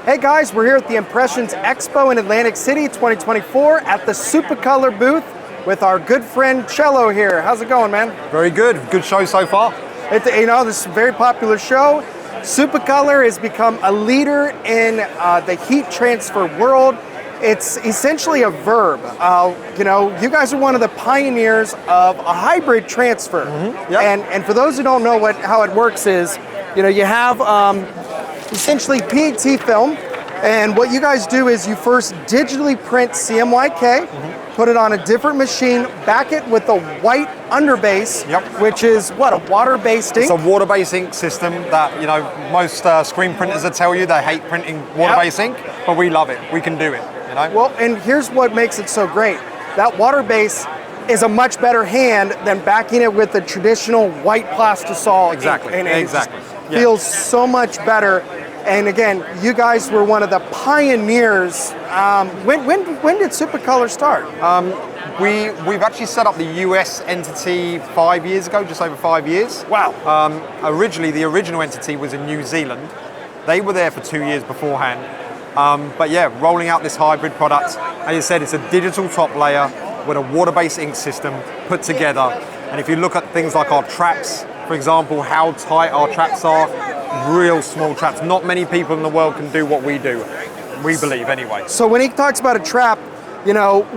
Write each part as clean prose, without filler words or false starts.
Hey guys, we're here at the Impressions Expo in Atlantic City 2024 at the SupaColor booth with our good friend Cello here. How's it going, man? Very good. Good show so far. This is a very popular show. SupaColor has become a leader in the heat transfer world. It's essentially a verb. You guys are one of the pioneers of a hybrid transfer. Mm-hmm. Yep. And for those who don't know how it works is, you have essentially PET film, and what you guys do is you first digitally print CMYK, put it on a different machine, back it with a white underbase, which is what, a water-based ink? It's a water-based ink system that, most screen printers will tell you they hate printing water-based ink, but we love it. We can do it, Well, and here's what makes it so great. That water base is a much better hand than backing it with the traditional white plastisol Exactly, ink. And exactly. It feels so much better. And again, you guys were one of the pioneers. When did SupaColor start? We've actually set up the US entity 5 years ago, just over 5 years. Wow. Originally, the original entity was in New Zealand. They were there for 2 years beforehand. But yeah, rolling out this hybrid product. As you said, it's a digital top layer with a water-based ink system put together. And if you look at things like our traps, for example, how tight our traps are, real small traps. Not many people in the world can do what we do, we believe anyway. So when he talks about a trap,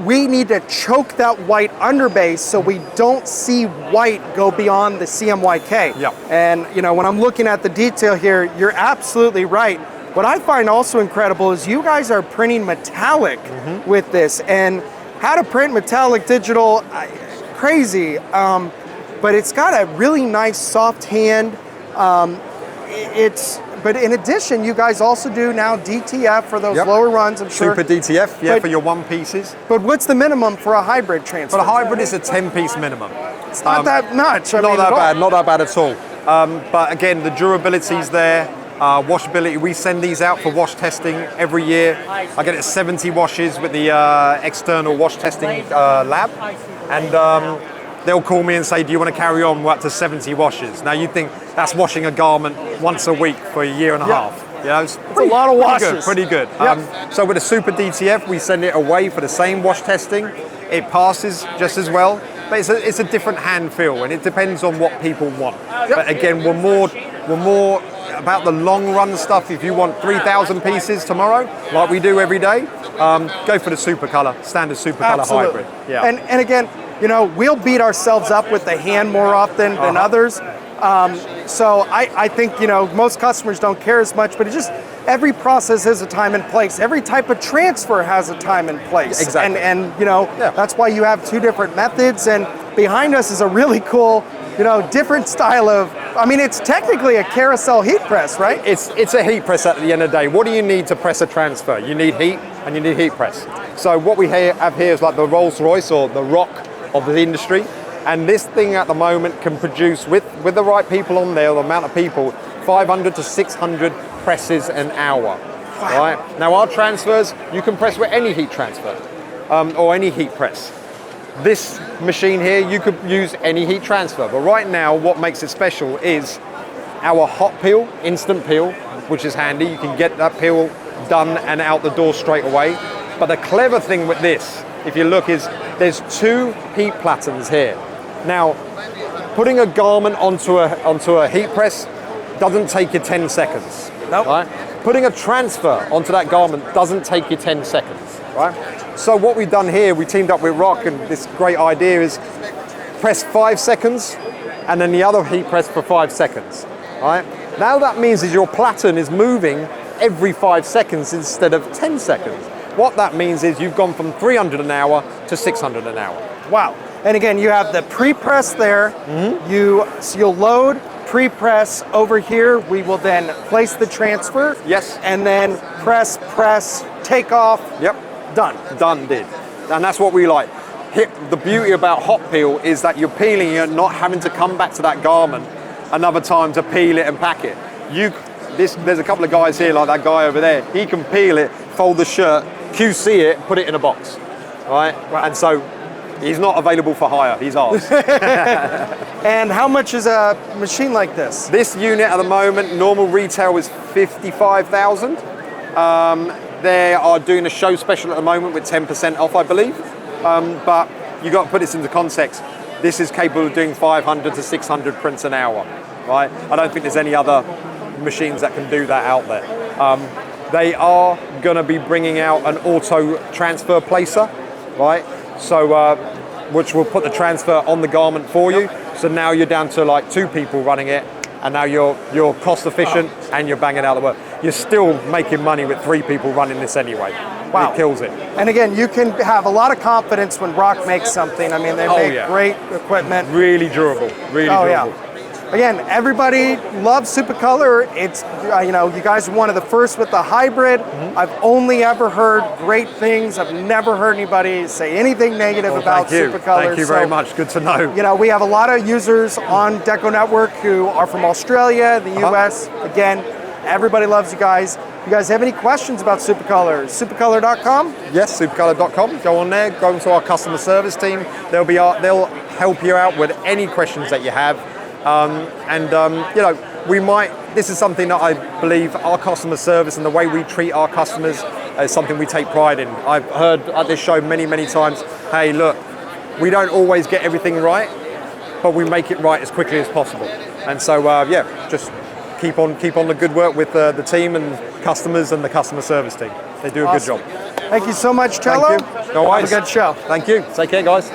we need to choke that white underbase so we don't see white go beyond the CMYK. Yep. And when I'm looking at the detail here, you're absolutely right. What I find also incredible is you guys are printing metallic with this, and how to print metallic digital, crazy. But it's got a really nice soft hand. But in addition, you guys also do now DTF for those lower runs, I'm sure. Super DTF, for your one pieces. But what's the minimum for a hybrid transfer? For a hybrid, it's a 10-piece minimum. It's not that much. Not that bad at all. But again, the durability's there. Washability, we send these out for wash testing every year. I get it 70 washes with the external wash testing lab. And they'll call me and say, do you want to carry on? We're up to 70 washes. Now you think that's washing a garment once a week for a year and a half. It's a lot of washes. Pretty good. So with a Super DTF, we send it away for the same wash testing. It passes just as well, but it's a different hand feel, and it depends on what people want. But again, we're more about the long run stuff. If you want 3,000 pieces tomorrow, like we do every day, go for the SupaColor, standard SupaColor hybrid. Yeah. And again, we'll beat ourselves up with the hand more often than others. So I think, most customers don't care as much, but every process has a time and place. Every type of transfer has a time and place. Exactly. And that's why you have two different methods. And behind us is a really cool, different style of, it's technically a carousel heat press, right? It's a heat press at the end of the day. What do you need to press a transfer? You need heat and you need heat press. So what we have here is like the Rolls Royce or the ROQ of the industry. And this thing at the moment can produce, with the right people on there, the amount of people, 500 to 600 presses an hour. Wow. Right? Now our transfers, you can press with any heat transfer or any heat press. This machine here, you could use any heat transfer, but right now what makes it special is our hot peel, instant peel, which is handy. You can get that peel done and out the door straight away. But the clever thing with this, if you look, is there's two heat platens here. Now, putting a garment onto a heat press doesn't take you 10 seconds. Nope. Right? Putting a transfer onto that garment doesn't take you 10 seconds. Right? So what we've done here, we teamed up with ROQ, and this great idea is press 5 seconds and then the other heat press for 5 seconds. Right? Now that means is your platen is moving every 5 seconds instead of 10 seconds. What that means is you've gone from 300 an hour to 600 an hour. Wow. And again, you have the pre-press there. You'll load, pre-press over here. We will then place the transfer. Yes. And then press, take off. Yep. Done, did. And that's what we like. The beauty about hot peel is that you're peeling, you're not having to come back to that garment another time to peel it and pack it. There's a couple of guys here, like that guy over there. He can peel it, fold the shirt, QC it, put it in a box, right? And so he's not available for hire, he's ours. And how much is a machine like this? This unit at the moment, normal retail is 55,000. They are doing a show special at the moment with 10% off, I believe. But you got to put this into context. This is capable of doing 500 to 600 prints an hour, right? I don't think there's any other machines that can do that out there. They are going to be bringing out an auto transfer placer, right? So, which will put the transfer on the garment for you. So now you're down to like 2 people running it, and now you're cost efficient and you're banging out the work. You're still making money with 3 people running this anyway. Wow. It kills it. And again, you can have a lot of confidence when ROQ makes something. I mean, they make great equipment. Really durable, really durable. Yeah. Again, everybody loves SupaColor. It's, you know, you guys are one of the first with the hybrid. I've only ever heard great things. I've never heard anybody say anything negative about SupaColor. Thank you very much. Good to know. You know, we have a lot of users on DecoNetwork who are from Australia, the US. Again, everybody loves you guys. If you guys have any questions about SupaColor, SupaColor.com? Yes, SupaColor.com. Go on there, go into our customer service team. They'll help you out with any questions that you have. You know, this is something that I believe our customer service and the way we treat our customers is something we take pride in. I've heard at this show many, many times, hey, look, we don't always get everything right, but we make it right as quickly as possible. And so, yeah, just keep on the good work with the team and customers and the customer service team. They do a good job. Thank you so much, Cello. Thank you. No worries. Have a good show. Thank you. Take care, guys.